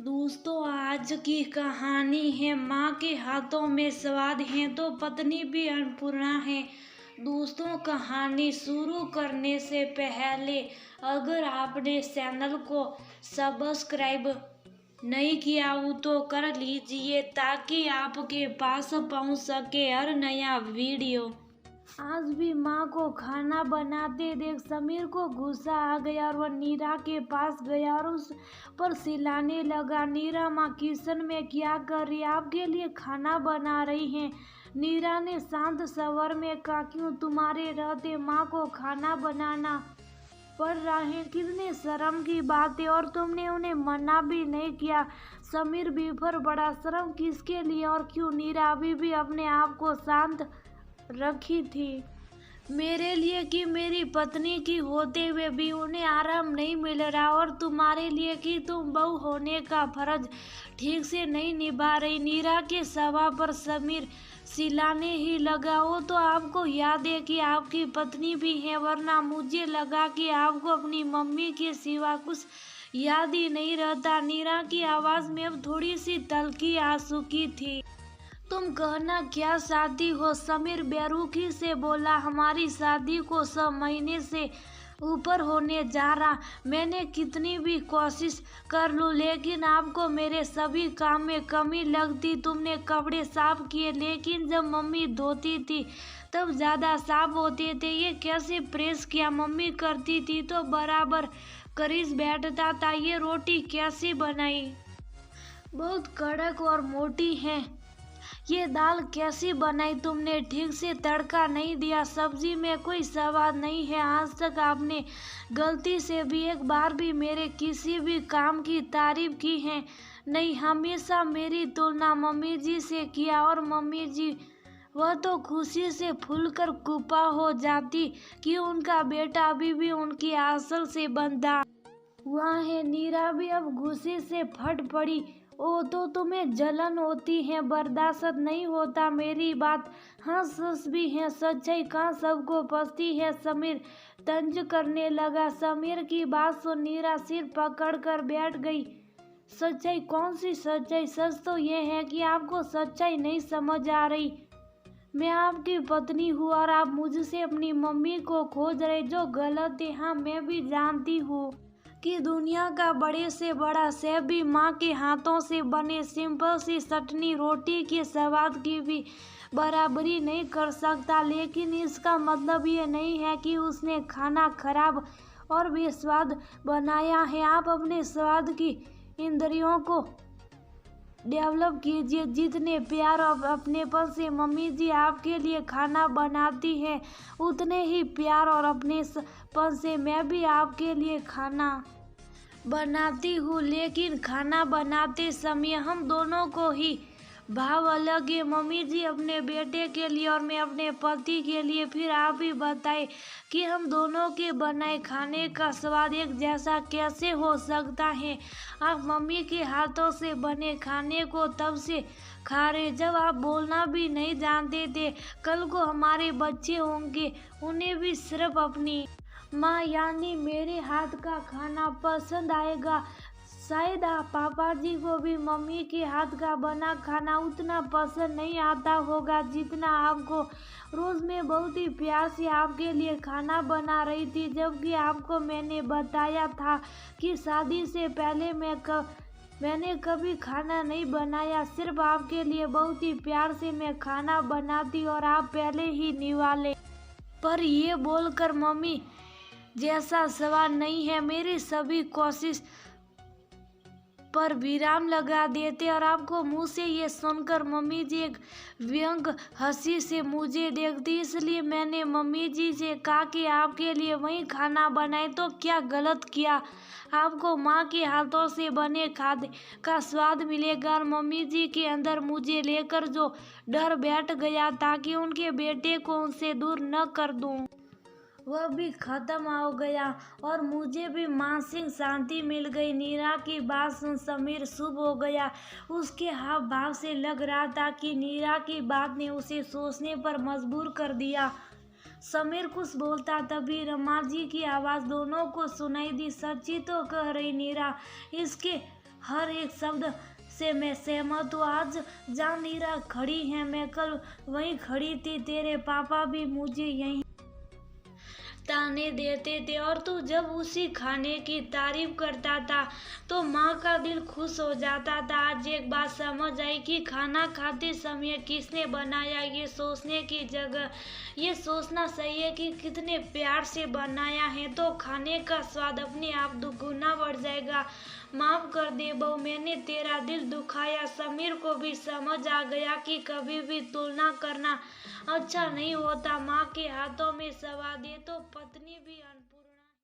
दोस्तों, आज की कहानी है माँ के हाथों में स्वाद है तो पत्नी भी अन्नपूर्णा है। दोस्तों, कहानी शुरू करने से पहले अगर आपने चैनल को सब्सक्राइब नहीं किया हो तो कर लीजिए ताकि आपके पास पहुंच सके हर नया वीडियो। आज भी माँ को खाना बनाते देख समीर को गुस्सा आ गया और वह नीरा के पास गया और उस पर चिल्लाने लगा। नीरा, माँ किचन में क्या कर रही है? आपके लिए खाना बना रही हैं। नीरा ने शांत स्वर में कहा, क्यों? तुम्हारे रहते माँ को खाना बनाना पड़ रहा है? कितने शर्म की बात है, और तुमने उन्हें मना भी नहीं किया। समीर बिफर पड़ा, शर्म किसके लिए और क्यों? नीरा अभी भी अपने आप को शांत रखी थी। मेरे लिए कि मेरी पत्नी की होते हुए भी उन्हें आराम नहीं मिल रहा, और तुम्हारे लिए कि तुम बहू होने का फर्ज ठीक से नहीं निभा रही। नीरा के सवाल पर समीर चिल्लाने ही लगा, वो तो आपको याद है कि आपकी पत्नी भी है, वरना मुझे लगा कि आपको अपनी मम्मी के सिवा कुछ याद ही नहीं रहता। नीरा की आवाज में अब थोड़ी सी तल्खी आ चुकी थी। तुम कहना क्या चाहती हो? समीर बेरुखी से बोला, हमारी शादी को 6 महीने से ऊपर होने जा रहा। मैंने कितनी भी कोशिश कर लूं, लेकिन आपको मेरे सभी काम में कमी लगती। तुमने कपड़े साफ किए, लेकिन जब मम्मी धोती थी तब ज़्यादा साफ होते थे। ये कैसे प्रेस किया मम्मी करती थी तो बराबर करीज बैठता था। ये रोटी कैसी बनाई? बहुत कड़क और मोटी है। ये दाल कैसी बनाई तुमने? ठीक से तड़का नहीं दिया। सब्जी में कोई स्वाद नहीं है। आज तक आपने गलती से भी एक बार भी मेरे किसी भी काम की तारीफ की है नहीं। हमेशा मेरी तुलना मम्मी जी से किया, और मम्मी जी वह तो खुशी से फूलकर कुपा हो जाती कि उनका बेटा अभी भी उनकी आंचल से बंधा हुआ है। नीरा भी अब गुस्से से फट पड़ी। ओ, तो तुम्हें जलन होती है, बर्दाश्त नहीं होता मेरी बात? हाँ, सच भी है। सच्चाई कहाँ सबको पचती है? समीर तंज करने लगा। समीर की बात सुन नीरा सिर पकड़ कर बैठ गई। सच्चाई? कौन सी सच्चाई? सच तो यह है कि आपको सच्चाई नहीं समझ आ रही। मैं आपकी पत्नी हूँ और आप मुझसे अपनी मम्मी को खोज रहे, जो गलत है। हाँ, मैं भी जानती हूँ कि दुनिया का बड़े से बड़ा शेफ भी माँ के हाथों से बने सिंपल सी चटनी रोटी के स्वाद की भी बराबरी नहीं कर सकता, लेकिन इसका मतलब ये नहीं है कि उसने खाना खराब और बेस्वाद बनाया है। आप अपने स्वाद की इंद्रियों को डेवलप कीजिए। जितने प्यार और अपनेपन से मम्मी जी आपके लिए खाना बनाती है, उतने ही प्यार और अपनेपन से मैं भी आपके लिए खाना बनाती हूँ। लेकिन खाना बनाते समय हम दोनों को ही भाव अलग है। मम्मी जी अपने बेटे के लिए और मैं अपने पति के लिए। फिर आप ही बताएं कि हम दोनों के बनाए खाने का स्वाद एक जैसा कैसे हो सकता है? आप मम्मी के हाथों से बने खाने को तब से खा रहे जब आप बोलना भी नहीं जानते थे। कल को हमारे बच्चे होंगे, उन्हें भी सिर्फ अपनी माँ यानी मेरे हाथ का खाना पसंद आएगा। शायद पापा जी को भी मम्मी के हाथ का बना खाना उतना पसंद नहीं आता होगा जितना आपको। रोज मैं बहुत ही प्यार से आपके लिए खाना बना रही थी, जबकि आपको मैंने बताया था कि शादी से पहले मैंने कभी खाना नहीं बनाया। सिर्फ आपके लिए बहुत ही प्यार से मैं खाना बनाती और आप पहले ही निवाले। पर ये बोलकर मम्मी जैसा सवाल नहीं है। मेरी सभी कोशिश पर विराम लगा देते और आपको मुंह से ये सुनकर मम्मी जी एक व्यंग हंसी से मुझे देखती। इसलिए मैंने मम्मी जी से कहा कि आपके लिए वही खाना बनाए। तो क्या गलत किया? आपको माँ के हाथों से बने खाद्य का स्वाद मिलेगा। और मम्मी जी के अंदर मुझे लेकर जो डर बैठ गया ताकि उनके बेटे को उनसे दूर न कर दूं, वह भी खत्म हो गया और मुझे भी मानसिक शांति मिल गई। नीरा की बात सुन समीर चुप हो गया। उसके हाव भाव से लग रहा था कि नीरा की बात ने उसे सोचने पर मजबूर कर दिया। समीर कुछ बोलता तभी रमा जी की आवाज़ दोनों को सुनाई दी। सच्ची तो कह रही नीरा, इसके हर एक शब्द से मैं सहमत हूँ। आज जहाँ नीरा खड़ी है, मैं कल वहीं खड़ी थी। तेरे पापा भी मुझे यहीं ताने देते थे और तू जब उसी खाने की तारीफ करता था तो माँ का दिल खुश हो जाता था। आज एक बात समझ आई कि खाना खाते समय किसने बनाया, ये सोचने की जगह ये सोचना सही है कि कितने प्यार से बनाया है, तो खाने का स्वाद अपने आप दुगुना बढ़ जाएगा। माफ कर दे बहू, मैंने तेरा दिल दुखाया। समीर को भी समझ आ गया कि कभी भी तुलना करना अच्छा नहीं होता। माँ के हाथों में स्वाद है तो पत्नी भी